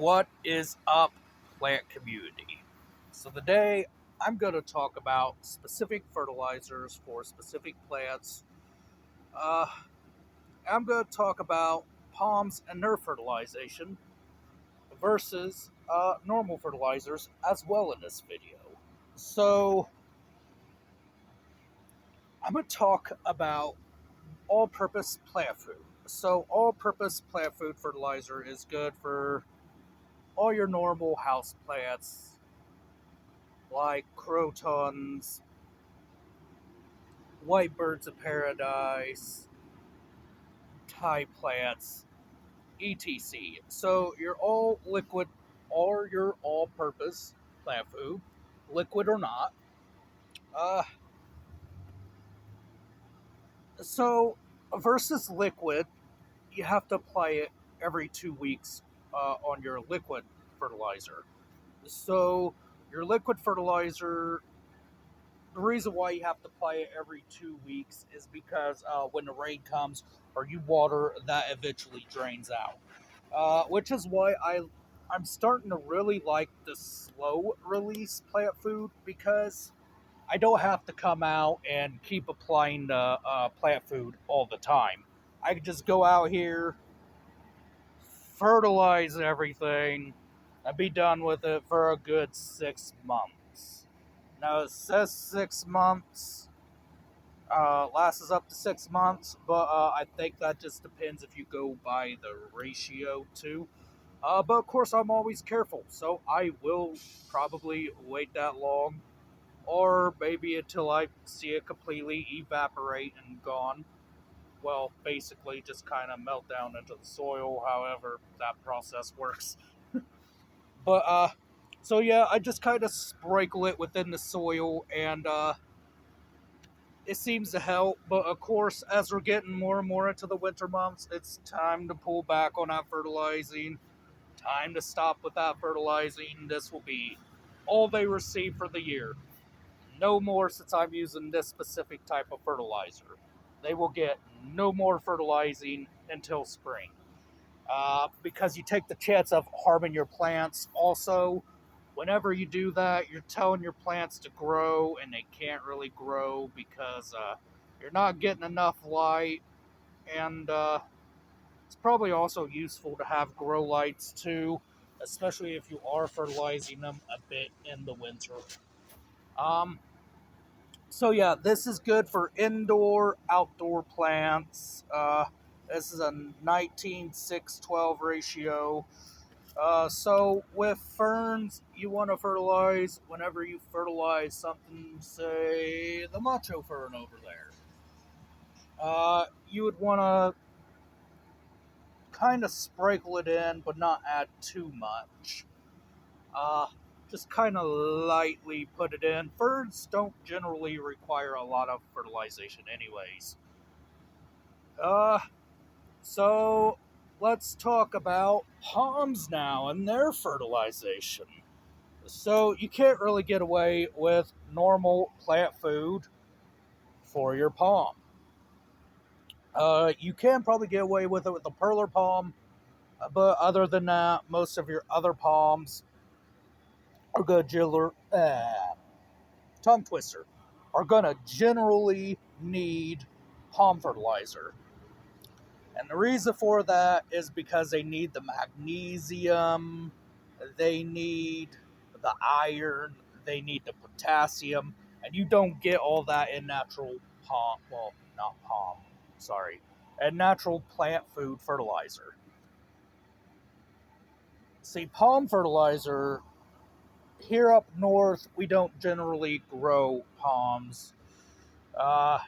What is up, plant community? So, today I'm going to talk about specific fertilizers for specific plants. Uh, I'm going to talk about palms and their fertilization versus normal fertilizers as well in this video. So, I'm going to talk about all purpose plant food. So, all purpose plant food fertilizer is good for all your normal house plants like crotons, white birds of paradise, Thai plants, etc. So your all liquid or your all purpose plant food, liquid or not. Uh, so versus liquid, you have to apply it every 2 weeks on your liquid fertilizer. So your liquid fertilizer, the reason why you have to apply it every 2 weeks is because when the rain comes or you water, that eventually drains out. Which is why I'm starting to really like the slow release plant food because I don't have to come out and keep applying the plant food all the time. I can just go out here, fertilize everything, and be done with it for a good 6 months. Now it says 6 months, lasts up to 6 months, but I think that just depends if you go by the ratio too. But of course, I'm always careful, so I will probably wait that long, or maybe until I see it completely evaporate and gone. Well, basically, just kind of melt down into the soil, however that process works. But, so yeah, I just kind of sprinkle it within the soil, and it seems to help. But of course, as we're getting more and more into the winter months, it's time to pull back on that fertilizing. Time to stop with that fertilizing. This will be all they receive for the year. No more since I'm using this specific type of fertilizer. They will get no more fertilizing until spring. Because you take the chance of harming your plants. Also, whenever you do that, you're telling your plants to grow, and they can't really grow because you're not getting enough light. And it's probably also useful to have grow lights too, especially if you are fertilizing them a bit in the winter. Um, so yeah, this is good for indoor, outdoor plants. This is a 19:6:12 ratio. So with ferns, you want to fertilize whenever you fertilize something, say the macho fern over there. You would want to kind of sprinkle it in, but not add too much. Uh, just kind of lightly put it in. Ferns don't generally require a lot of fertilization, anyways. Uh, so let's talk about palms now and their fertilization. So you can't really get away with normal plant food for your palm. You can probably get away with it with the perler palm, but other than that, most of your other palms are going to tongue twister are going to generally need palm fertilizer. And the reason for that is because they need the magnesium, they need the iron, they need the potassium, and you don't get all that in natural palm, well, not palm, sorry, and natural plant food fertilizer. See, palm fertilizer, here up north, we don't generally grow palms. Uh,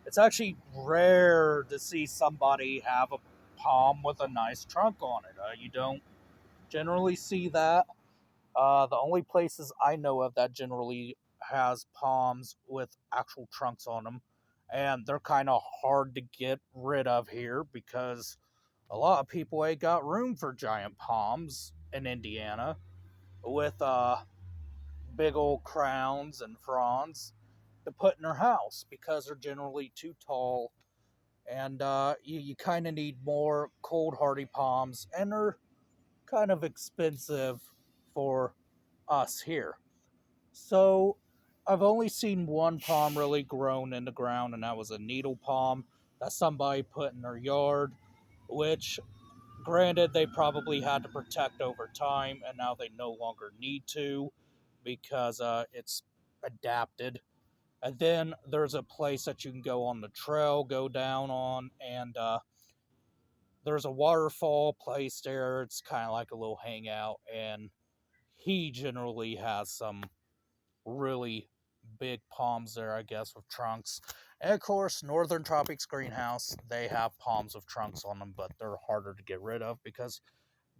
it's actually rare to see somebody have a palm with a nice trunk on it. You don't generally see that. The only places I know of that generally has palms with actual trunks on them, and they're kind of hard to get rid of here because a lot of people ain't got room for giant palms in Indiana with big old crowns and fronds to put in their house because they're generally too tall, and you kind of need more cold hardy palms, and they're kind of expensive for us here. So I've only seen one palm really grown in the ground, and that was a needle palm that somebody put in their yard, which, granted, they probably had to protect over time, and now they no longer need to because it's adapted. And then there's a place that you can go on the trail, go down on, and there's a waterfall place there. It's kind of like a little hangout, and he generally has some really big palms there, I guess, with trunks. And of course, Northern Tropics Greenhouse, they have palms with trunks on them, but they're harder to get rid of because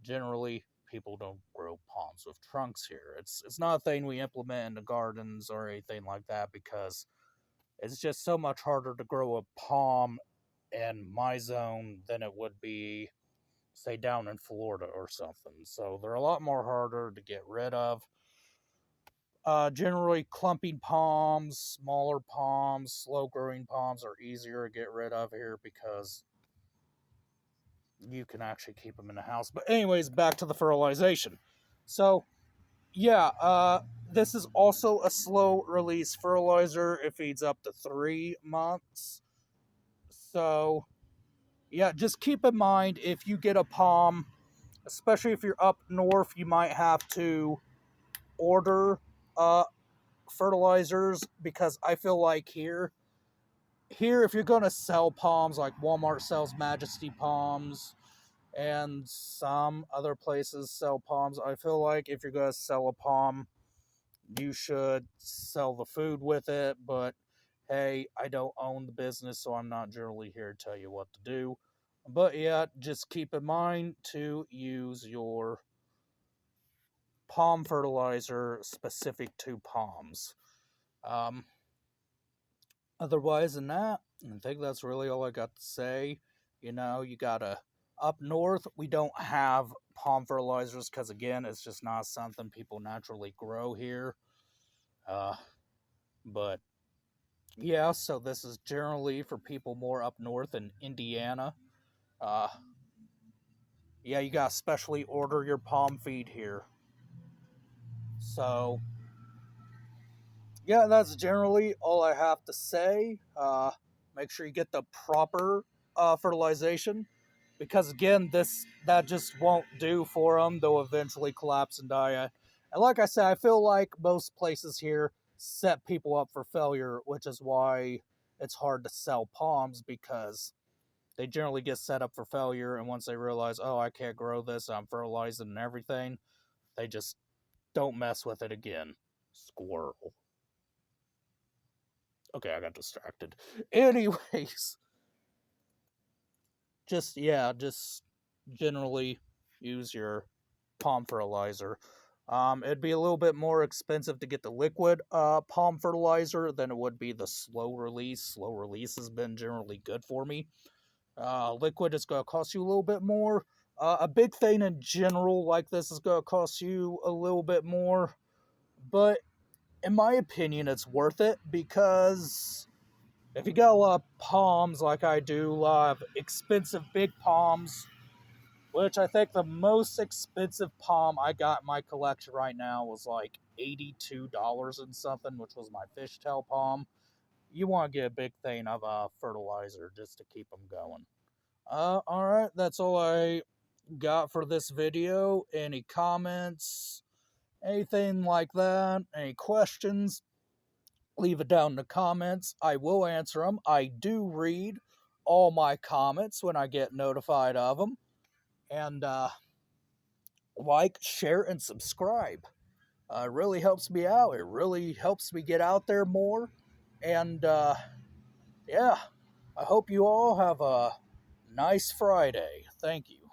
generally people don't grow palms with trunks here. It's not a thing we implement in the gardens or anything like that because it's just so much harder to grow a palm in my zone than it would be, say, down in Florida or something. So they're a lot more harder to get rid of. Generally, clumping palms, smaller palms, slow growing palms are easier to get rid of here because you can actually keep them in the house. But, anyways, back to the fertilization. So, yeah, this is also a slow release fertilizer. It feeds up to 3 months. So, yeah, just keep in mind if you get a palm, especially if you're up north, you might have to order fertilizers because I feel like here if you're going to sell palms, like Walmart sells Majesty palms and some other places sell palms, I feel like if you're going to sell a palm, you should sell the food with it. But hey, I don't own the business, so I'm not generally here to tell you what to do. But yeah, just keep in mind to use your palm fertilizer specific to palms. Um, Otherwise than that, I think that's really all I got to say. You know, you gotta up north. We don't have palm fertilizers because again, it's just not something people naturally grow here. Uh, but yeah, so this is generally for people more up north in Indiana. Uh, yeah, you gotta specially order your palm feed here. So yeah, that's generally all I have to say. Make sure you get the proper fertilization, because again, that just won't do for them. They'll eventually collapse and die. And like I said, I feel like most places here set people up for failure, which is why it's hard to sell palms because they generally get set up for failure. And once they realize, oh, I can't grow this, I'm fertilizing and everything, they just don't mess with it again. Squirrel. Okay, I got distracted. Anyways, just generally use your palm fertilizer. It'd be a little bit more expensive to get the liquid palm fertilizer than it would be the slow release. Slow release has been generally good for me. Liquid is going to cost you a little bit more. A big thing in general like this is going to cost you a little bit more, but in my opinion, it's worth it because if you got a lot of palms like I do, a lot of expensive big palms, which I think the most expensive palm I got in my collection right now was like $82 and something, which was my fishtail palm. You want to get a big thing of fertilizer just to keep them going. Alright, that's all I got for this video. Any comments? Anything like that? Any questions? Leave it down in the comments. I will answer them. I do read all my comments when I get notified of them. And like, share, and subscribe. It really helps me out. It really helps me get out there more. And yeah, I hope you all have a nice Friday. Thank you.